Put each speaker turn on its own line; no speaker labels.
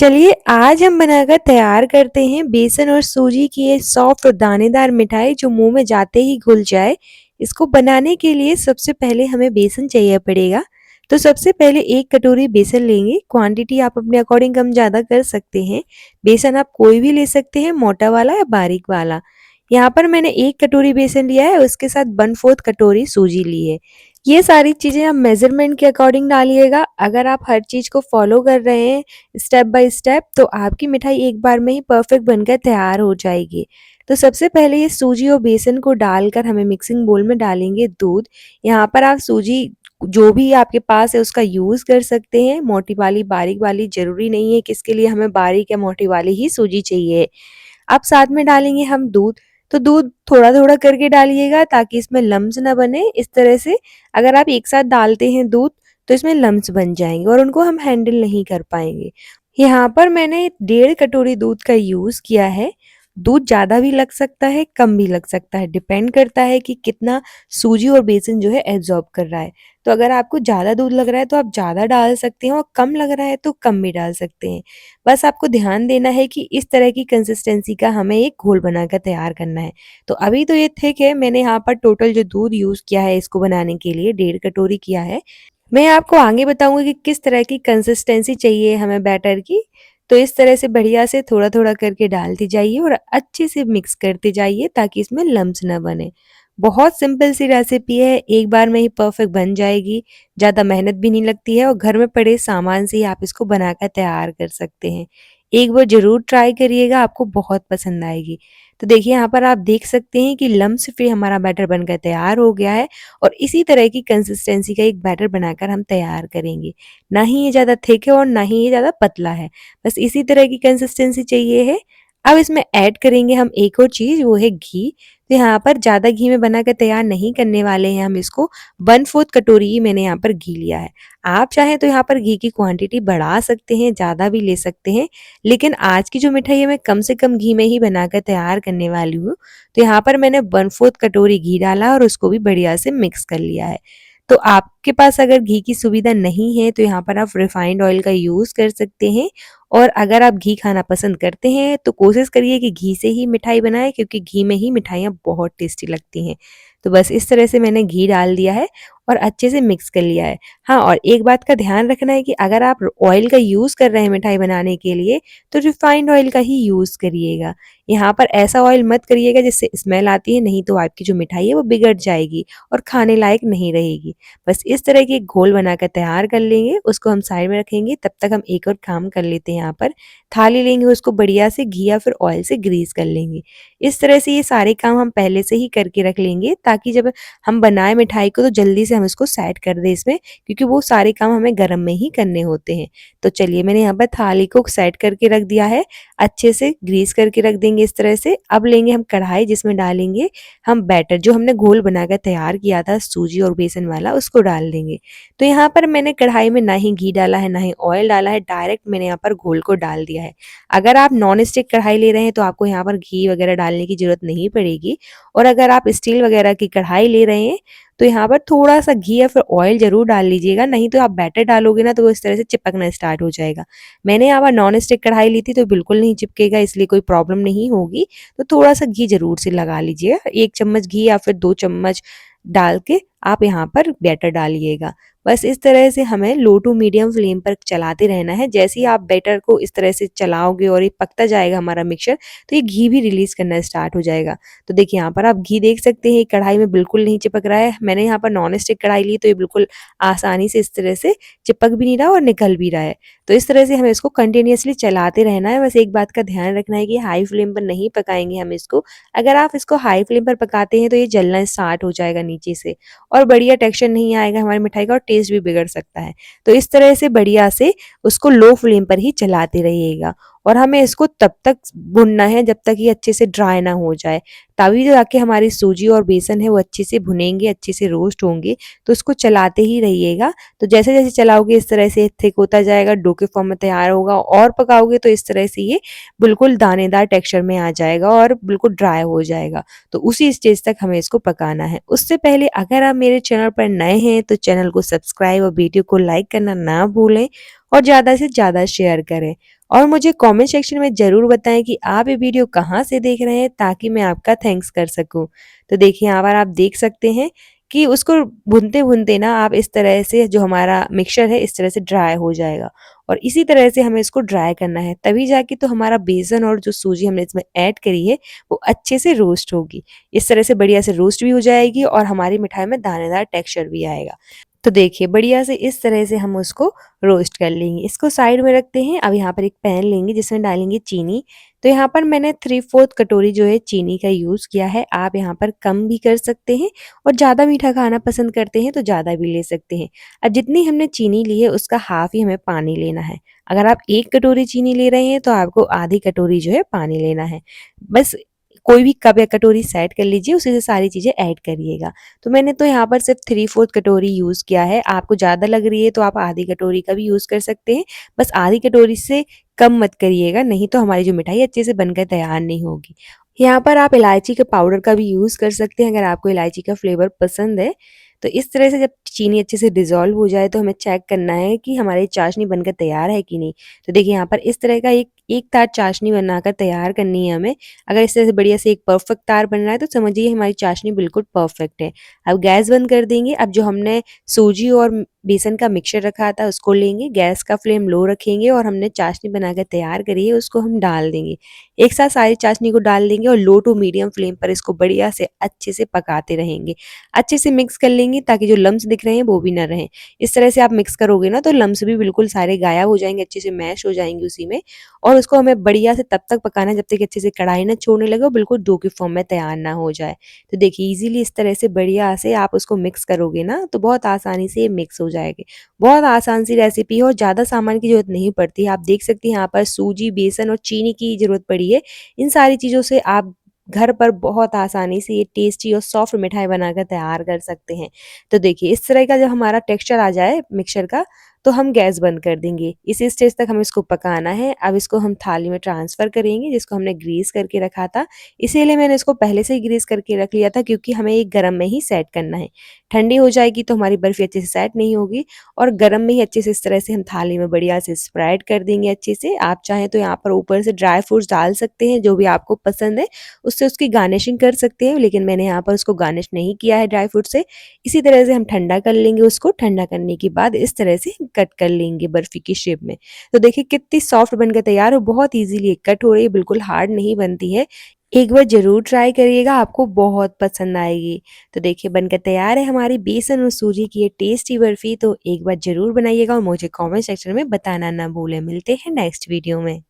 चलिए आज हम बनाकर तैयार करते हैं बेसन और सूजी की ये सॉफ्ट और दानेदार मिठाई जो मुंह में जाते ही घुल जाए। इसको बनाने के लिए सबसे पहले हमें बेसन चाहिए पड़ेगा। तो सबसे पहले 1 कटोरी बेसन लेंगे। क्वांटिटी आप अपने अकॉर्डिंग कम ज़्यादा कर सकते हैं। बेसन आप कोई भी ले सकते हैं, मोटा वाला या बारीक वाला। यहाँ पर मैंने 1 कटोरी बेसन लिया है, उसके साथ 1/4 कटोरी सूजी ली है। ये सारी चीज़ें आप मेजरमेंट के अकॉर्डिंग डालिएगा। अगर आप हर चीज़ को फॉलो कर रहे हैं स्टेप बाय स्टेप तो आपकी मिठाई एक बार में ही परफेक्ट बनकर तैयार हो जाएगी। तो सबसे पहले ये सूजी और बेसन को डालकर हमें मिक्सिंग बोल में डालेंगे दूध। यहाँ पर आप सूजी जो भी आपके पास है उसका यूज़ कर सकते हैं, मोटी वाली बारीक वाली ज़रूरी नहीं है कि इसके लिए हमें बारीक या मोटी वाली ही सूजी चाहिए। अब साथ में डालेंगे हम दूध। तो दूध थोड़ा-थोड़ा करके डालिएगा ताकि इसमें लम्स ना बने। इस तरह से अगर आप एक साथ डालते हैं दूध तो इसमें लम्स बन जाएँगे और उनको हम हैंडल नहीं कर पाएँगे। यहाँ पर मैंने 1.5 कटोरी दूध का यूज़ किया है। दूध ज़्यादा भी लग सकता है, कम भी लग सकता है, डिपेंड करता है कि कितना सूजी और बेसन जो है एब्ज़ॉर्ब कर रहा है। तो अगर आपको ज़्यादा दूध लग रहा है तो आप ज़्यादा डाल सकते हैं और कम लग रहा है तो कम भी डाल सकते हैं। बस आपको ध्यान देना है कि इस तरह की कंसिस्टेंसी का हमें एक घोल बनाकर तैयार करना है। तो अभी तो ये थिक है, मैंने यहाँ पर टोटल जो दूध यूज़ किया है इसको बनाने के लिए 1.5 कटोरी किया है। मैं आपको आगे बताऊँगी कि किस तरह की कंसिस्टेंसी चाहिए हमें बैटर की। तो इस तरह से बढ़िया से थोड़ा-थोड़ा करके डालते जाइए और अच्छे से मिक्स करते जाइए ताकि इसमें लम्स ना बने। बहुत सिंपल सी रेसिपी है, एक बार में ही परफेक्ट बन जाएगी, ज़्यादा मेहनत भी नहीं लगती है और घर में पड़े सामान से ही आप इसको बनाकर तैयार कर सकते हैं। एक बार ज़रूर ट्राई करिएगा, आपको बहुत पसंद आएगी। तो देखिए यहाँ पर आप देख सकते हैं कि लम्स फ्री हमारा बैटर बनकर तैयार हो गया है और इसी तरह की कंसिस्टेंसी का एक बैटर बनाकर हम तैयार करेंगे। ना ही ये ज़्यादा थिक है और ना ही ये ज़्यादा पतला है, बस इसी तरह की कंसिस्टेंसी चाहिए है। अब इसमें ऐड करेंगे हम एक और चीज़, वो है घी। तो यहाँ पर ज़्यादा घी में बनाकर तैयार नहीं करने वाले हैं हम इसको, 1/4 कटोरी ही मैंने यहाँ पर घी लिया है। आप चाहें तो यहाँ पर घी की क्वांटिटी बढ़ा सकते हैं, ज़्यादा भी ले सकते हैं, लेकिन आज की जो मिठाई है मैं कम से कम घी में ही बनाकर तैयार करने वाली हूँ। तो यहाँ पर मैंने 1/4 कटोरी घी डाला और उसको भी बढ़िया से मिक्स कर लिया है। तो आपके पास अगर घी की सुविधा नहीं है तो यहाँ पर आप रिफाइंड ऑयल का यूज़ कर सकते हैं और अगर आप घी खाना पसंद करते हैं तो कोशिश करिए कि घी से ही मिठाई बनाएं, क्योंकि घी में ही मिठाइयाँ बहुत टेस्टी लगती हैं। तो बस इस तरह से मैंने घी डाल दिया है और अच्छे से मिक्स कर लिया है। हाँ, और एक बात का ध्यान रखना है कि अगर आप ऑयल का यूज़ कर रहे हैं मिठाई बनाने के लिए तो रिफाइंड ऑयल का ही यूज़ करिएगा। यहाँ पर ऐसा ऑयल मत करिएगा जिससे स्मेल आती है, नहीं तो आपकी जो मिठाई है वो बिगड़ जाएगी और खाने लायक नहीं रहेगी। बस इस तरह की एक घोल बनाकर तैयार कर लेंगे, उसको हम साइड में रखेंगे। तब तक हम एक और काम कर लेते हैं। यहाँ पर थाली लेंगे, उसको बढ़िया से घी या फिर ऑयल से ग्रीस कर लेंगे। इस तरह से ये सारे काम हम पहले से ही करके रख लेंगे ताकि जब हम बनाए मिठाई को तो जल्दी से हम इसको सेट कर दें इसमें, क्योंकि वो सारे काम हमें गरम में ही करने होते हैं। तो चलिए मैंने यहाँ पर थाली को सेट करके रख दिया है, अच्छे से ग्रीस करके रख देंगे इस तरह से। अब लेंगे हम कढ़ाई, जिसमें डालेंगे हम बैटर जो हमने घोल बनाकर तैयार किया था सूजी और बेसन वाला, उसको डाल देंगे। तो यहाँ पर मैंने कढ़ाई में ना ही घी डाला है ना ही ऑयल डाला है, डायरेक्ट मैंने यहाँ पर घोल को डाल दिया है। अगर आप नॉन स्टिक कढ़ाई ले रहे हैं तो आपको यहाँ पर घी वगैरह डालने की ज़रूरत नहीं पड़ेगी, और अगर आप स्टील वगैरह की कढ़ाई ले रहे हैं तो यहाँ पर थोड़ा-सा घी या फिर ऑयल ज़रूर डाल लीजिएगा, नहीं तो आप बैटर डालोगे ना तो वो इस तरह से चिपकना स्टार्ट हो जाएगा। मैंने यहाँ पर नॉन स्टिक कढ़ाई ली थी तो बिल्कुल नहीं चिपकेगा, इसलिए कोई प्रॉब्लम नहीं होगी। तो थोड़ा-सा घी ज़रूर से लगा लीजिएगा, 1 चम्मच घी या फिर 2 चम्मच डाल के आप यहाँ पर बैटर डालिएगा। बस इस तरह से हमें लो टू मीडियम फ्लेम पर चलाते रहना है। जैसे ही आप बैटर को इस तरह से चलाओगे और ये पकता जाएगा हमारा मिक्सचर, तो ये घी भी रिलीज़ करना स्टार्ट हो जाएगा। तो देखिए यहाँ पर आप घी देख सकते हैं, कढ़ाई में बिल्कुल नहीं चिपक रहा है। मैंने यहाँ पर नॉन स्टिक कढ़ाई ली तो ये बिल्कुल आसानी से इस तरह से चिपक भी नहीं रहा और निकल भी रहा है। तो इस तरह से हमें इसको कंटिन्यूअसली चलाते रहना है। बस एक बात का ध्यान रखना है कि हाई फ्लेम पर नहीं पकाएँगे हम इसको। अगर आप इसको हाई फ्लेम पर पकाते हैं तो ये जलना स्टार्ट हो जाएगा नीचे से और बढ़िया टेक्सचर नहीं आएगा हमारी मिठाई का और टेस्ट भी बिगड़ सकता है। तो इस तरह से बढ़िया से उसको लो फ्लेम पर ही चलाते रहिएगा और हमें इसको तब तक भूनना है जब तक ये अच्छे से ड्राई ना हो जाए। तभी जाके हमारी सूजी और बेसन है वो अच्छे से भुनेंगे, अच्छे से रोस्ट होंगे। तो उसको चलाते ही रहिएगा। तो जैसे-जैसे चलाओगे इस तरह से थिक होता जाएगा, डो के फॉर्म में तैयार होगा, और पकाओगे तो इस तरह से ये बिल्कुल दानेदार टेक्सचर में आ जाएगा और बिल्कुल ड्राई हो जाएगा। तो उसी स्टेज तक हमें इसको पकाना है। उससे पहले अगर आप मेरे चैनल पर नए हैं तो चैनल को सब्सक्राइब और वीडियो को लाइक करना ना भूलें और ज़्यादा से ज़्यादा शेयर करें। और मुझे कमेंट सेक्शन में ज़रूर बताएं कि आप ये वीडियो कहाँ से देख रहे हैं, ताकि मैं आपका थैंक्स कर सकूं। तो देखिए यहाँ पर आप देख सकते हैं कि उसको भूनते-भूनते ना आप इस तरह से जो हमारा मिक्सचर है इस तरह से ड्राई हो जाएगा, और इसी तरह से हमें इसको ड्राई करना है, तभी जाके तो हमारा बेसन और जो सूजी हमने इसमें ऐड करी है वो अच्छे से रोस्ट होगी। इस तरह से बढ़िया से रोस्ट भी हो जाएगी और हमारी मिठाई में दानेदार टेक्सचर भी आएगा। तो देखिए बढ़िया से इस तरह से हम उसको रोस्ट कर लेंगे। इसको साइड में रखते हैं। अब यहाँ पर एक पैन लेंगे जिसमें डालेंगे चीनी। तो यहाँ पर मैंने 3/4 कटोरी जो है चीनी का यूज़ किया है। आप यहाँ पर कम भी कर सकते हैं, और ज़्यादा मीठा खाना पसंद करते हैं तो ज़्यादा भी ले सकते हैं। अब जितनी हमने चीनी ली है उसका हाफ ही हमें पानी लेना है। अगर आप 1 कटोरी चीनी ले रहे हैं तो आपको आधी कटोरी जो है पानी लेना है। बस कोई भी कप या कटोरी सेट कर लीजिए, उसी से सारी चीज़ें ऐड करिएगा। तो मैंने तो यहाँ पर सिर्फ 3/4 कटोरी यूज़ किया है। आपको ज़्यादा लग रही है तो आप आधी कटोरी का भी यूज़ कर सकते हैं। बस आधी कटोरी से कम मत करिएगा, नहीं तो हमारी जो मिठाई अच्छे से बनकर तैयार नहीं होगी। यहाँ पर आप इलायची के पाउडर का भी यूज़ कर सकते हैं, अगर आपको इलायची का फ्लेवर पसंद है। तो इस तरह से जब चीनी अच्छे से डिज़ोल्व हो जाए तो हमें चेक करना है कि हमारी चाशनी बनकर तैयार है कि नहीं। तो देखिए यहाँ पर इस तरह का एक तार चाशनी बनाकर तैयार करनी है हमें। अगर इस तरह से बढ़िया से एक परफेक्ट तार बन रहा है तो समझिए हमारी चाशनी बिल्कुल परफेक्ट है। अब गैस बंद कर देंगे। अब जो हमने सूजी और बेसन का मिक्सचर रखा था उसको लेंगे, गैस का फ्लेम लो रखेंगे और हमने चाशनी बनाकर तैयार करी है उसको हम डाल देंगे। एक साथ सारी चाशनी को डाल देंगे और लो टू मीडियम फ्लेम पर इसको बढ़िया से अच्छे से पकाते रहेंगे। अच्छे से मिक्स कर लेंगे ताकि जो लम्स दिख रहे हैं वो भी ना रहें। इस तरह से आप मिक्स करोगे ना तो लम्स भी बिल्कुल सारे गायब हो जाएँगे, अच्छे से मैश हो जाएँगे उसी में। और उसको हमें बढ़िया से तब तक पकाना है जब तक कि अच्छे से कढ़ाई ना छोड़ने लगे और बिल्कुल डो की फॉर्म में तैयार ना हो जाए। तो देखिए ईज़िली इस तरह से बढ़िया से आप उसको मिक्स करोगे ना तो बहुत आसानी से ये मिक्स हो जाएगी। बहुत आसान सी रेसिपी है और ज़्यादा सामान की ज़रूरत नहीं पड़ती है। आप देख सकती हैं यहाँ पर सूजी, बेसन और चीनी की ज़रूरत पड़ी है। इन सारी चीज़ों से आप घर पर बहुत आसानी से ये टेस्टी और सॉफ्ट मिठाई बनाकर तैयार कर सकते हैं। तो देखिए इस तरह का जब हमारा टेक्सचर आ जाए मिक्सचर का, तो हम गैस बंद कर देंगे। इसी स्टेज तक हमें इसको पकाना है। अब इसको हम थाली में ट्रांसफ़र करेंगे जिसको हमने ग्रीस करके रखा था। इसीलिए मैंने इसको पहले से ही ग्रीस करके रख लिया था, क्योंकि हमें ये गरम में ही सेट करना है। ठंडी हो जाएगी तो हमारी बर्फ़ी अच्छे से सेट नहीं होगी, और गरम में ही अच्छे से इस तरह से हम थाली में बढ़िया से स्प्रेड कर देंगे अच्छे से। आप चाहें तो यहाँ पर ऊपर से ड्राई फ्रूट्स डाल सकते हैं, जो भी आपको पसंद है, उससे उसकी गार्निशिंग कर सकते हैं, लेकिन मैंने यहाँ पर उसको गार्निश नहीं किया है ड्राई फ्रूट से। इसी तरह से हम ठंडा कर लेंगे उसको, ठंडा करने के बाद इस तरह से कट कर लेंगे बर्फ़ी की शेप में। तो देखिए कितनी सॉफ्ट बनकर तैयार हो, बहुत ईज़िली कट हो रही है, बिल्कुल हार्ड नहीं बनती है। एक बार ज़रूर ट्राई करिएगा, आपको बहुत पसंद आएगी। तो देखिए बनकर तैयार है हमारी बेसन और सूजी की ये टेस्टी बर्फ़ी। तो एक बार ज़रूर बनाइएगा और मुझे कमेंट सेक्शन में बताना ना भूलें। मिलते हैं नेक्स्ट वीडियो में।